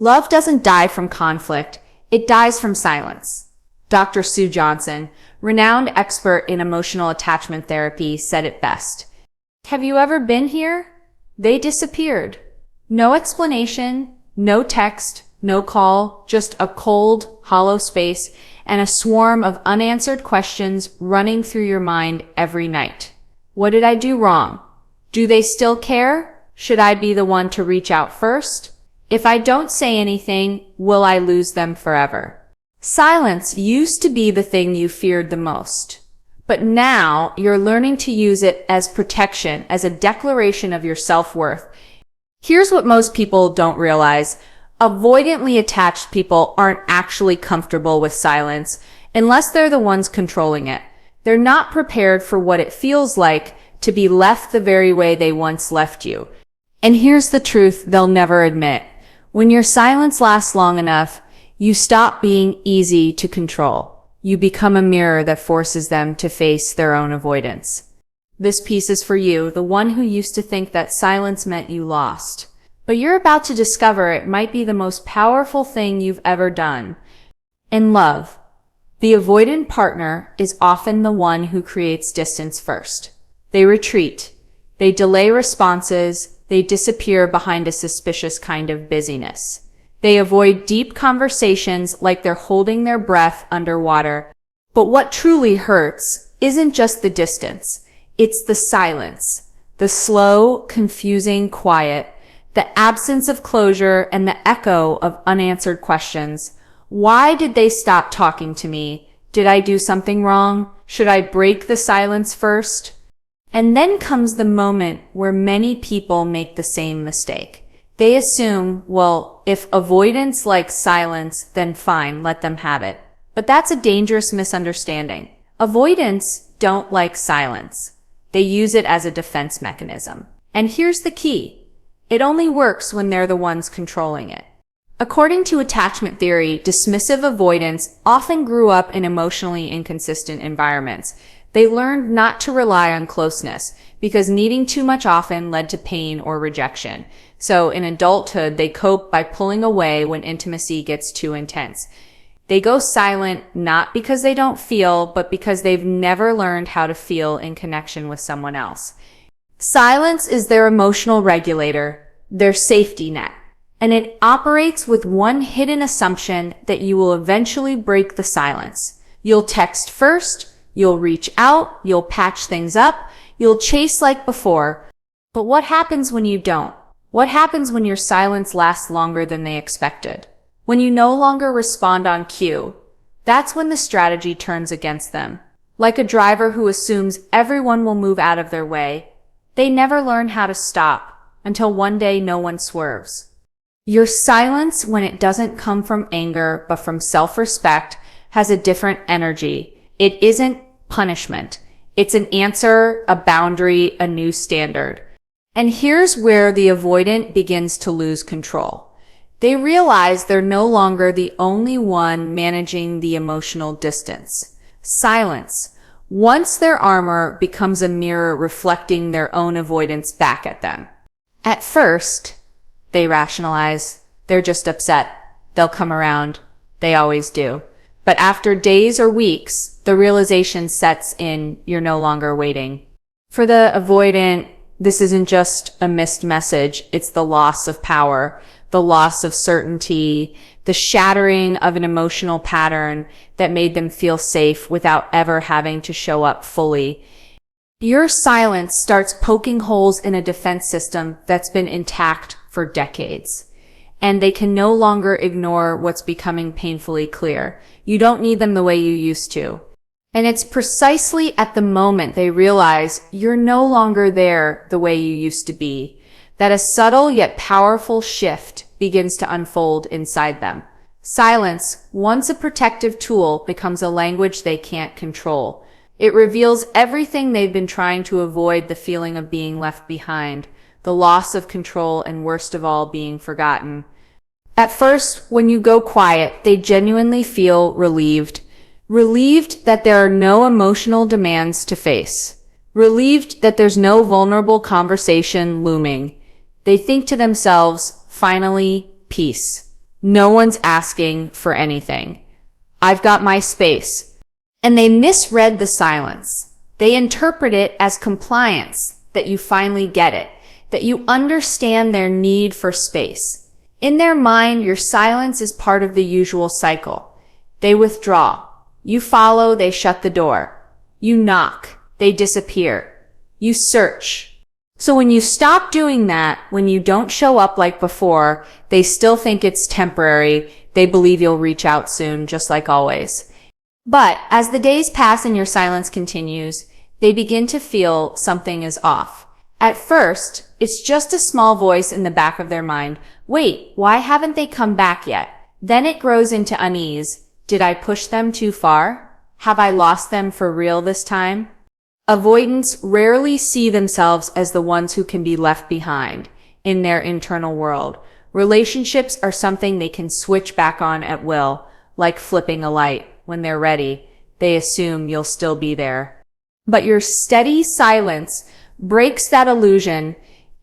Love doesn't die from conflict, it dies from silence. Dr. Sue Johnson, renowned expert in emotional attachment therapy, said it best. Have you ever been here? They disappeared. No explanation, no text, no call, just a cold, hollow space and a swarm of unanswered questions running through your mind every night. What did I do wrong? Do they still care? Should I be the one to reach out first? If I don't say anything, will I lose them forever? Silence used to be the thing you feared the most. But now you're learning to use it as protection, as a declaration of your self-worth. Here's what most people don't realize. Avoidantly attached people aren't actually comfortable with silence unless they're the ones controlling it. They're not prepared for what it feels like to be left the very way they once left you. And here's the truth they'll never admit. When your silence lasts long enough, you stop being easy to control. You become a mirror that forces them to face their own avoidance. This piece is for you, the one who used to think that silence meant you lost. But you're about to discover it might be the most powerful thing you've ever done. In love, the avoidant partner is often the one who creates distance first. They retreat. They delay responses. They disappear behind a suspicious kind of busyness. They avoid deep conversations like they're holding their breath underwater. But what truly hurts isn't just the distance. It's the silence, the slow, confusing quiet, the absence of closure, and the echo of unanswered questions. Why did they stop talking to me? Did I do something wrong? Should I break the silence first? And then comes the moment where many people make the same mistake. They assume, well, if avoidance likes silence, then fine, let them have it. But that's a dangerous misunderstanding. Avoidants don't like silence. They use it as a defense mechanism. And here's the key. It only works when they're the ones controlling it. According to attachment theory, dismissive avoidants often grew up in emotionally inconsistent environments. They learned not to rely on closeness because needing too much often led to pain or rejection. So in adulthood, they cope by pulling away when intimacy gets too intense. They go silent not because they don't feel, but because they've never learned how to feel in connection with someone else. Silence is their emotional regulator, their safety net, and it operates with one hidden assumption that you will eventually break the silence. You'll text first, you'll reach out, you'll patch things up, you'll chase like before. But what happens when you don't? What happens when your silence lasts longer than they expected? When you no longer respond on cue? That's when the strategy turns against them. Like a driver who assumes everyone will move out of their way, they never learn how to stop until one day no one swerves. Your silence, when it doesn't come from anger but from self-respect, has a different energy. It isn't punishment. It's an answer, a boundary, a new standard. And here's where the avoidant begins to lose control. They realize they're no longer the only one managing the emotional distance. Silence. Once their armor becomes a mirror reflecting their own avoidance back at them. At first, they rationalize. They're just upset. They'll come around. They always do. But after days or weeks, the realization sets in, you're no longer waiting. For the avoidant, this isn't just a missed message. It's the loss of power, the loss of certainty, the shattering of an emotional pattern that made them feel safe without ever having to show up fully. Your silence starts poking holes in a defense system that's been intact for decades. And they can no longer ignore what's becoming painfully clear. You don't need them the way you used to. And it's precisely at the moment they realize you're no longer there the way you used to be, that a subtle yet powerful shift begins to unfold inside them. Silence, once a protective tool, becomes a language they can't control. It reveals everything they've been trying to avoid: the feeling of being left behind, the loss of control, and worst of all, being forgotten. At first, when you go quiet, they genuinely feel relieved. Relieved that there are no emotional demands to face. Relieved that there's no vulnerable conversation looming. They think to themselves, finally, peace. No one's asking for anything. I've got my space. And they misread the silence. They interpret it as compliance, that you finally get it, that you understand their need for space. In their mind, your silence is part of the usual cycle. They withdraw. You follow, they shut the door. You knock, they disappear. You search. So when you stop doing that, when you don't show up like before, they still think it's temporary. They believe you'll reach out soon, just like always. But as the days pass and your silence continues, they begin to feel something is off. At first, it's just a small voice in the back of their mind. Wait, why haven't they come back yet? Then it grows into unease. Did I push them too far? Have I lost them for real this time? Avoidants rarely see themselves as the ones who can be left behind in their internal world. Relationships are something they can switch back on at will, like flipping a light. When they're ready, they assume you'll still be there. But your steady silence breaks that illusion,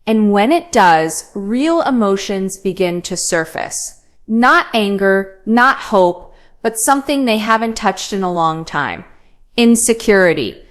and when it does, real emotions begin to surface. Not anger, not hope, but something they haven't touched in a long time. Insecurity.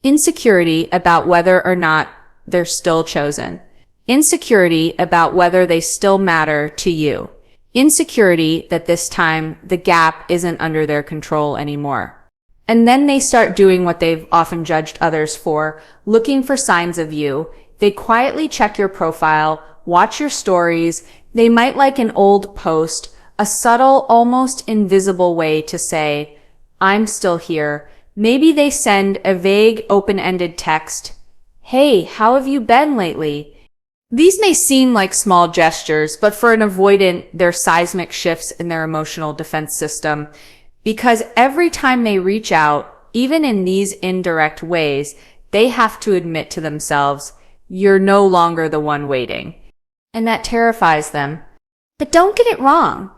Insecurity about whether or not they're still chosen. Insecurity about whether they still matter to you. Insecurity that this time the gap isn't under their control anymore. And then they start doing what they've often judged others for, looking for signs of you. They quietly check your profile, watch your stories. They might like an old post, a subtle, almost invisible way to say, I'm still here. Maybe they send a vague, open-ended text. Hey, how have you been lately? These may seem like small gestures, but for an avoidant, they're seismic shifts in their emotional defense system. Because every time they reach out, even in these indirect ways, they have to admit to themselves, you're no longer the one waiting. And that terrifies them. But don't get it wrong.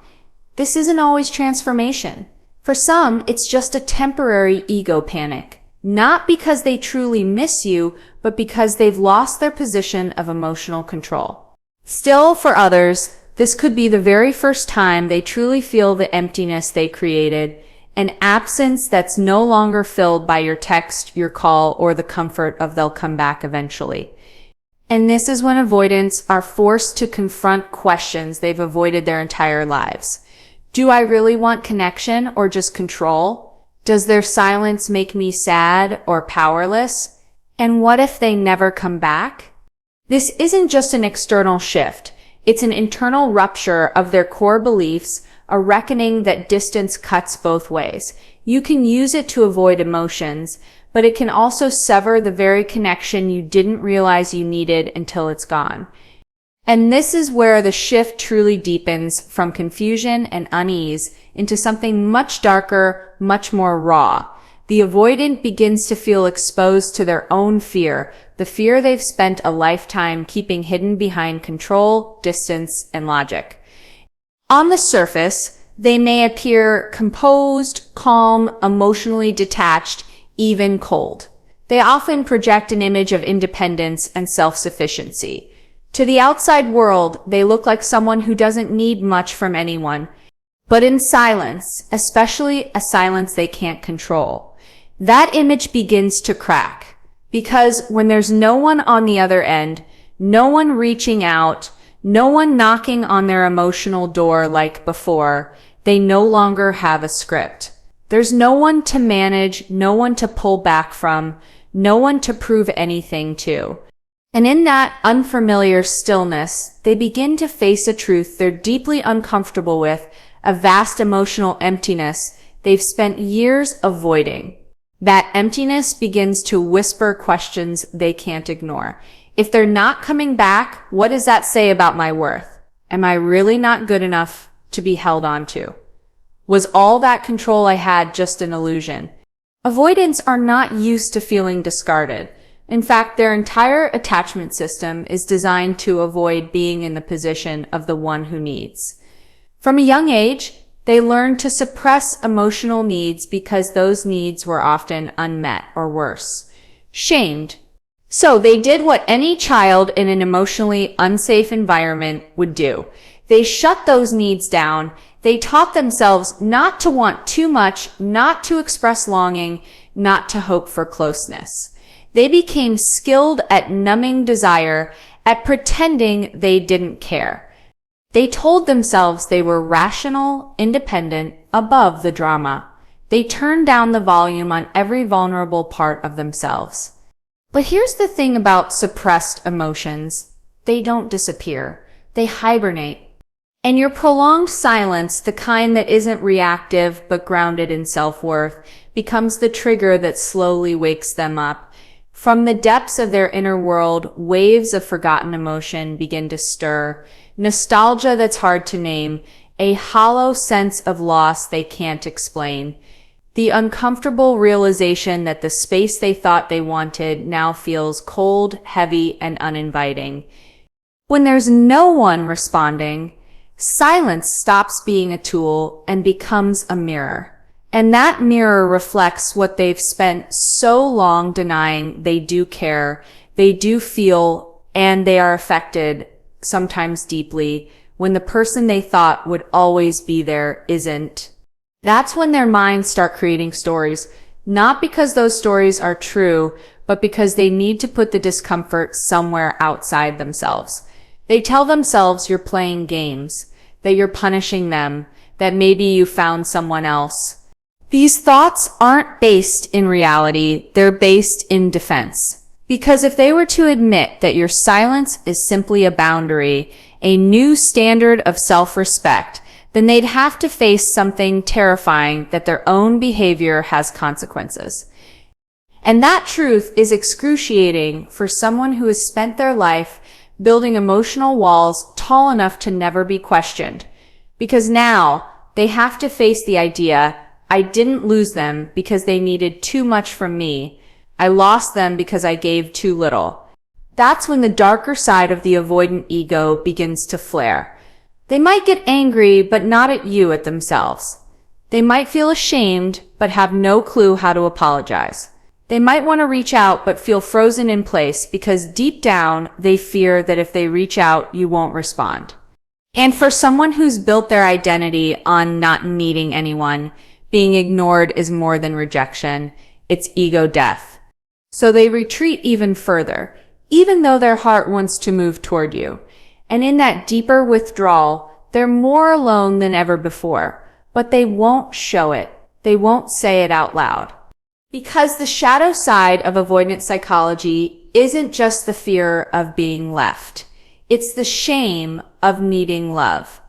This isn't always transformation. For some, it's just a temporary ego panic. Not because they truly miss you, but because they've lost their position of emotional control. Still, for others, this could be the very first time they truly feel the emptiness they created, an absence that's no longer filled by your text, your call, or the comfort of they'll come back eventually. And this is when avoidants are forced to confront questions they've avoided their entire lives. Do I really want connection or just control? Does their silence make me sad or powerless? And what if they never come back? This isn't just an external shift. It's an internal rupture of their core beliefs, a reckoning that distance cuts both ways. You can use it to avoid emotions, but it can also sever the very connection you didn't realize you needed until it's gone. And this is where the shift truly deepens from confusion and unease into something much darker, much more raw. The avoidant begins to feel exposed to their own fear, the fear they've spent a lifetime keeping hidden behind control, distance, and logic. On the surface, they may appear composed, calm, emotionally detached, even cold. They often project an image of independence and self-sufficiency. To the outside world, they look like someone who doesn't need much from anyone. But in silence, especially a silence they can't control, that image begins to crack. Because when there's no one on the other end, no one reaching out, no one knocking on their emotional door like before, they no longer have a script. There's no one to manage, no one to pull back from, no one to prove anything to. And in that unfamiliar stillness, they begin to face a truth they're deeply uncomfortable with, a vast emotional emptiness they've spent years avoiding. That emptiness begins to whisper questions they can't ignore. If they're not coming back, what does that say about my worth? Am I really not good enough to be held on to? Was all that control I had just an illusion? Avoidants are not used to feeling discarded. In fact, their entire attachment system is designed to avoid being in the position of the one who needs. From a young age, they learn to suppress emotional needs because those needs were often unmet or worse, shamed. So they did what any child in an emotionally unsafe environment would do. They shut those needs down. They taught themselves not to want too much, not to express longing, not to hope for closeness. They became skilled at numbing desire, at pretending they didn't care. They told themselves they were rational, independent, above the drama. They turned down the volume on every vulnerable part of themselves. But here's the thing about suppressed emotions. They don't disappear. They hibernate. And your prolonged silence, the kind that isn't reactive but grounded in self-worth, becomes the trigger that slowly wakes them up. From the depths of their inner world, waves of forgotten emotion begin to stir. Nostalgia that's hard to name, a hollow sense of loss they can't explain. The uncomfortable realization that the space they thought they wanted now feels cold, heavy, and uninviting. When there's no one responding, silence stops being a tool and becomes a mirror. And that mirror reflects what they've spent so long denying. They do care, they do feel, and they are affected, sometimes deeply, when the person they thought would always be there isn't. That's when their minds start creating stories, not because those stories are true, but because they need to put the discomfort somewhere outside themselves. They tell themselves you're playing games, that you're punishing them, that maybe you found someone else. These thoughts aren't based in reality, they're based in defense. Because if they were to admit that your silence is simply a boundary, a new standard of self-respect, then they'd have to face something terrifying, that their own behavior has consequences. And that truth is excruciating for someone who has spent their life building emotional walls tall enough to never be questioned. Because now they have to face the idea, I didn't lose them because they needed too much from me. I lost them because I gave too little. That's when the darker side of the avoidant ego begins to flare. They might get angry, but not at you, at themselves. They might feel ashamed, but have no clue how to apologize. They might want to reach out, but feel frozen in place because deep down, they fear that if they reach out, you won't respond. And for someone who's built their identity on not needing anyone, being ignored is more than rejection. It's ego death. So they retreat even further, even though their heart wants to move toward you. And in that deeper withdrawal, they're more alone than ever before, but they won't show it. They won't say it out loud. Because the shadow side of avoidant psychology isn't just the fear of being left. It's the shame of needing love,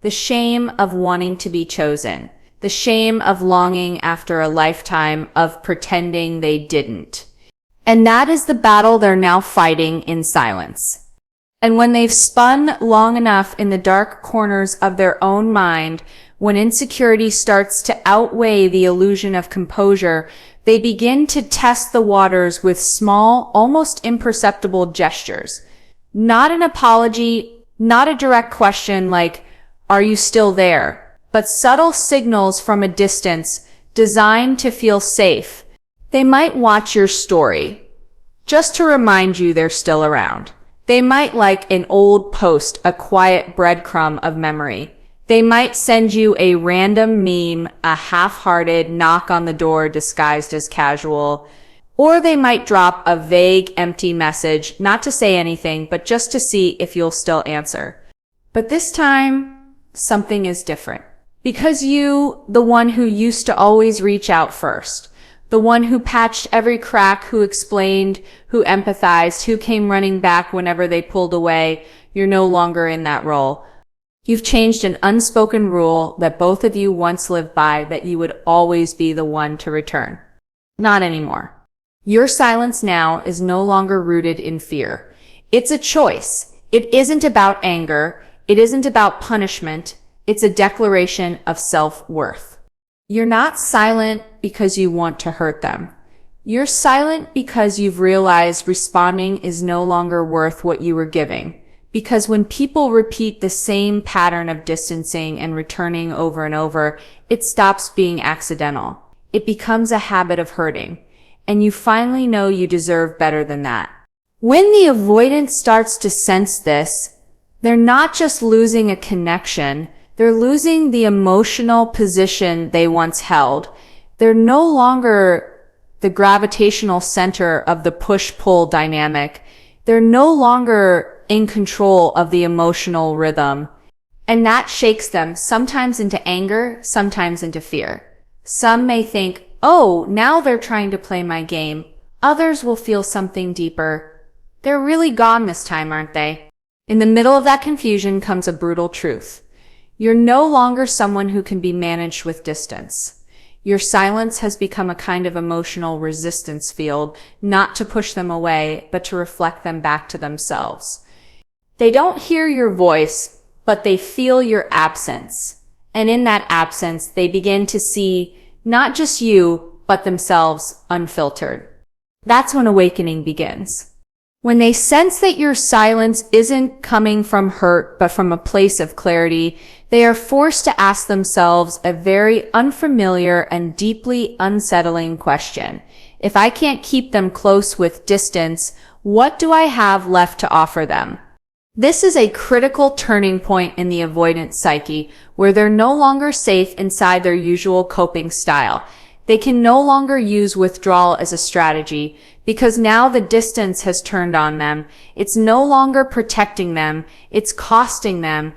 the shame of wanting to be chosen, the shame of longing after a lifetime of pretending they didn't. And that is the battle they're now fighting in silence. And when they've spun long enough in the dark corners of their own mind, when insecurity starts to outweigh the illusion of composure, they begin to test the waters with small, almost imperceptible gestures. Not an apology, not a direct question like, are you still there? But subtle signals from a distance designed to feel safe. They might watch your story, just to remind you they're still around. They might like an old post, a quiet breadcrumb of memory. They might send you a random meme, a half-hearted knock on the door disguised as casual. Or they might drop a vague, empty message, not to say anything, but just to see if you'll still answer. But this time, something is different. Because you, the one who used to always reach out first, the one who patched every crack, who explained, who empathized, who came running back whenever they pulled away, you're no longer in that role. You've changed an unspoken rule that both of you once lived by, that you would always be the one to return. Not anymore. Your silence now is no longer rooted in fear. It's a choice. It isn't about anger. It isn't about punishment. It's a declaration of self-worth. You're not silent because you want to hurt them. You're silent because you've realized responding is no longer worth what you were giving. Because when people repeat the same pattern of distancing and returning over and over, it stops being accidental. It becomes a habit of hurting. And you finally know you deserve better than that. When the avoidant starts to sense this, They're not just losing a connection, they're losing the emotional position they once held. They're no longer the gravitational center of the push-pull dynamic. They're no longer in control of the emotional rhythm. And that shakes them, sometimes into anger, sometimes into fear. Some may think, oh, now they're trying to play my game. Others will feel something deeper. They're really gone this time, aren't they? In the middle of that confusion comes a brutal truth. You're no longer someone who can be managed with distance. Your silence has become a kind of emotional resistance field, not to push them away, but to reflect them back to themselves. They don't hear your voice, but they feel your absence. And in that absence, they begin to see not just you, but themselves unfiltered. That's when awakening begins. When they sense that your silence isn't coming from hurt, but from a place of clarity, they are forced to ask themselves a very unfamiliar and deeply unsettling question. If I can't keep them close with distance, what do I have left to offer them? This is a critical turning point in the avoidant psyche, where they're no longer safe inside their usual coping style. They can no longer use withdrawal as a strategy because now the distance has turned on them. It's no longer protecting them, it's costing them.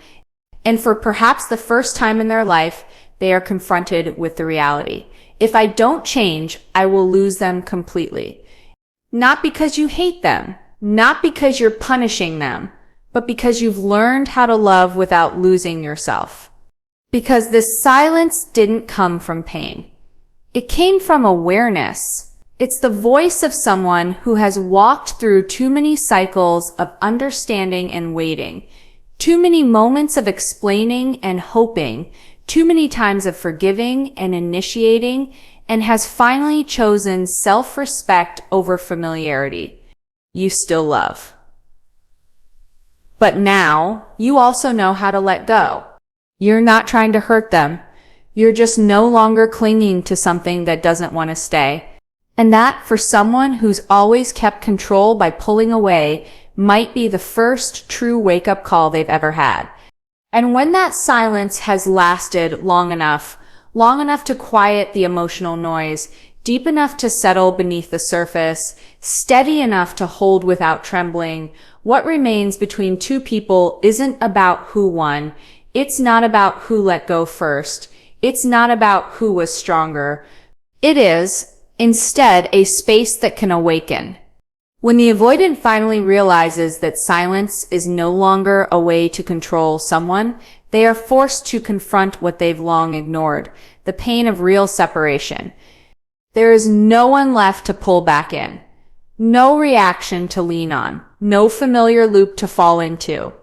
And for perhaps the first time in their life, they are confronted with the reality. If I don't change, I will lose them completely. Not because you hate them, not because you're punishing them, but because you've learned how to love without losing yourself. Because this silence didn't come from pain. It came from awareness. It's the voice of someone who has walked through too many cycles of understanding and waiting, too many moments of explaining and hoping, too many times of forgiving and initiating, and has finally chosen self-respect over familiarity. You still love. But now, you also know how to let go. You're not trying to hurt them. You're just no longer clinging to something that doesn't want to stay. And that, for someone who's always kept control by pulling away, might be the first true wake-up call they've ever had. And when that silence has lasted long enough to quiet the emotional noise, deep enough to settle beneath the surface, steady enough to hold without trembling, what remains between two people isn't about who won. It's not about who let go first. It's not about who was stronger. It is, instead, a space that can awaken. When the avoidant finally realizes that silence is no longer a way to control someone, they are forced to confront what they've long ignored, the pain of real separation. There is no one left to pull back in, no reaction to lean on, no familiar loop to fall into.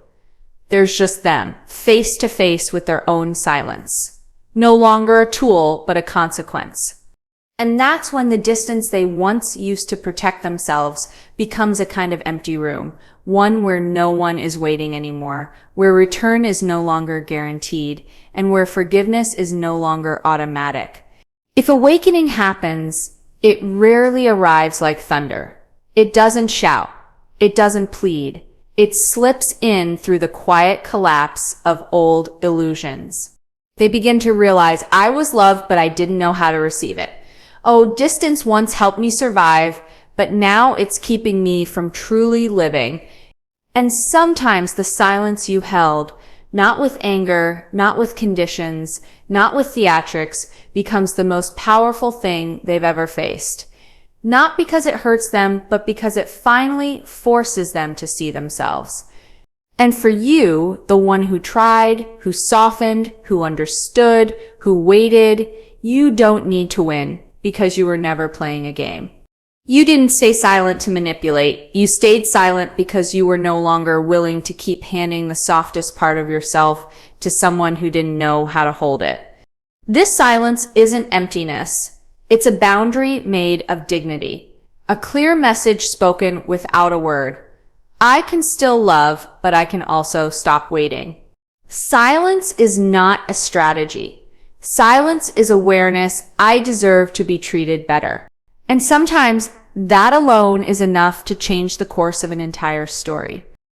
There's just them, face to face with their own silence. No longer a tool, but a consequence. And that's when the distance they once used to protect themselves becomes a kind of empty room, one where no one is waiting anymore, where return is no longer guaranteed, and where forgiveness is no longer automatic. If awakening happens, it rarely arrives like thunder. It doesn't shout. It doesn't plead. It slips in through the quiet collapse of old illusions. They begin to realize, I was loved, but I didn't know how to receive it. Oh, distance once helped me survive, but now it's keeping me from truly living. And sometimes the silence you held, not with anger, not with conditions, not with theatrics, becomes the most powerful thing they've ever faced. Not because it hurts them, but because it finally forces them to see themselves. And for you, the one who tried, who softened, who understood, who waited, you don't need to win because you were never playing a game. You didn't stay silent to manipulate. You stayed silent because you were no longer willing to keep handing the softest part of yourself to someone who didn't know how to hold it. This silence isn't emptiness. It's a boundary made of dignity. A clear message spoken without a word. I can still love, but I can also stop waiting. Silence is not a strategy. Silence is awareness. I deserve to be treated better. And sometimes that alone is enough to change the course of an entire story.